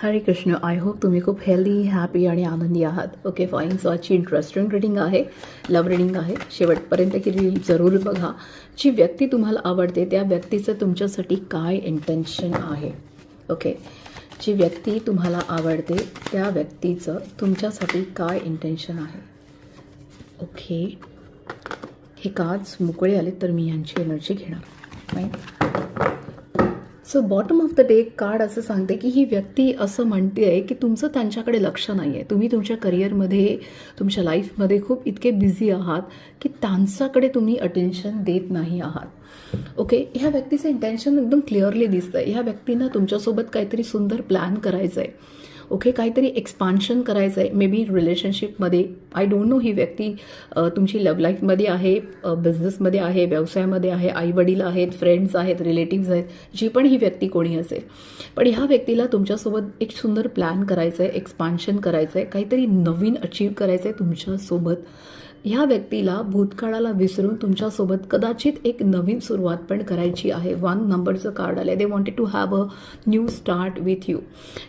हरे Krishna. I hope तुम्ही खूप हेल्दी, हॅपी आणि आनंदी आहात. Okay fine. सो आजची इंटरेस्टिंग रीडिंग आहे, लव्ह रीडिंग आहे. शेवटपर्यंत ही रील जरूर बघा. जी व्यक्ती तुम्हाला आवडते त्या व्यक्तीचं तुमच्यासाठी काय इंटेन्शन आहे. ओके, जी व्यक्ती तुम्हाला आवडते त्या व्यक्तीचं तुमच्यासाठी काय इंटेन्शन आहे. ओके, हे कार्ड्स मोकळे आले तर मी यांची एनर्जी घेणार. Right. So bottom of the day card असं सांगते की ही व्यक्ती असं म्हणते आहे की तुमचं त्यांच्याकडे लक्ष नाही आहे. तुम्ही तुमच्या करिअरमध्ये, तुमच्या लाईफमध्ये खूप इतके बिझी आहात की त्यांच्याकडे तुम्ही अटेन्शन देत नाही आहात. ओके, ह्या व्यक्तीचं इंटेन्शन एकदम क्लिअरली दिसतं आहे. ह्या व्यक्तीनं तुमच्यासोबत काहीतरी सुंदर प्लॅन करायचं आहे. ओके, काहीतरी एक्सपान्शन करायचं आहे. मे बी रिलेशनशिपमध्ये, आय डोंट नो ही व्यक्ती तुमची लव्ह लाईफमध्ये आहे, बिझनेसमध्ये आहे, व्यवसायामध्ये आहे, आईवडील आहेत, फ्रेंड्स आहेत, रिलेटिव्ज आहेत, जी पण ही व्यक्ती कोणी असेल. पण ह्या व्यक्तीला तुमच्यासोबत एक सुंदर प्लॅन करायचं आहे, एक्सपान्शन करायचं आहे, काहीतरी नवीन अचीव करायचं आहे तुमच्यासोबत. ह्या व्यक्तीला भूतकाळाला विसरून तुमच्यासोबत कदाचित एक नवीन सुरुवात पण करायची आहे. 1 नंबरचं कार्ड आलं आहे. They wanted to have a new start with you.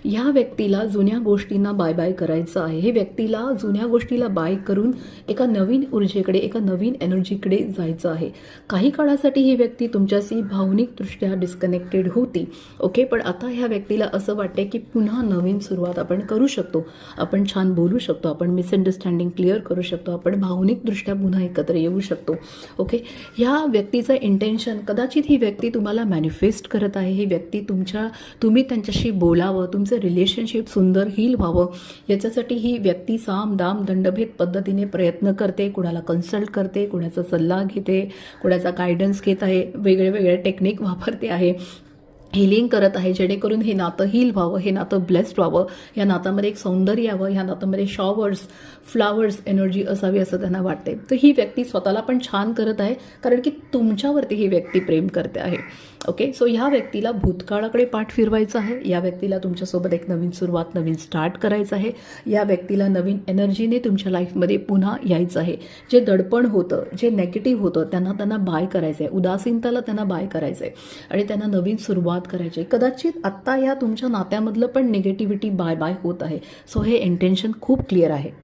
ह्या व्यक्तीला जुन्या गोष्टींना बाय बाय करायचं आहे. हे व्यक्तीला जुन्या गोष्टीला बाय करून एका नवीन ऊर्जेकडे, एका नवीन एनर्जीकडे जायचं आहे. काही काळासाठी ही व्यक्ती तुमच्याशी भावनिकदृष्ट्या डिस्कनेक्टेड होती. ओके, पण आता ह्या व्यक्तीला असं वाटते की पुन्हा नवीन सुरुवात आपण करू शकतो. आपण छान बोलू शकतो, आपण मिसअंडरस्टँडिंग क्लिअर करू शकतो, आपण भावनिकदृष्ट्या पुन्हा एकत्र येऊ शकतो. ओके, ह्या व्यक्तीचं इंटेन्शन, कदाचित ही व्यक्ती तुम्हाला मॅनिफेस्ट करत आहे. ही व्यक्ती तुम्ही त्यांच्याशी बोलावं, तुमचं रिलेशनशिप सुंदर हील व्हावं, याच्यासाठी ही व्यक्ती साम दाम दंडभेद पद्धतीने प्रयत्न करते. कुणाला कन्सल्ट करते, कुणाचा सल्ला घेते, कुणाचा गायडन्स घेत आहे, वेगळे वेगळे टेक्निक वापरते आहे, हिलिंग करत आहे, जेणेकरून हे नातं हील व्हावं, हे नातं ब्लेस्ड व्हावं, या नातामध्ये एक सौंदर्य यावं, ह्या नातामध्ये शॉवर्स, फ्लावर्स एनर्जी असावी असं त्यांना वाटते. तर ही व्यक्ती स्वतःला पण छान करत आहे, कारण की तुमच्यावरती ही व्यक्ती प्रेम करते आहे. ओके, सो ह्या व्यक्तीला भूतकाळाकडे पाठ फिरवायचं आहे. या व्यक्तीला तुमच्यासोबत एक नवीन सुरुवात, नवीन स्टार्ट करायचं आहे. या व्यक्तीला नवीन एनर्जीने तुमच्या लाईफमध्ये पुन्हा यायचं आहे. जे दडपण होतं, जे नेगेटिव्ह होतं, त्यांना बाय करायचं आहे. उदासीनताला त्यांना बाय करायचं आहे आणि त्यांना नवीन सुरुवात करायची. कदाचित आत्ता या तुमच्या नात्यामधलं पण निगेटिव्हिटी बाय बाय होत आहे. सो हे इंटेन्शन खूप क्लिअर आहे.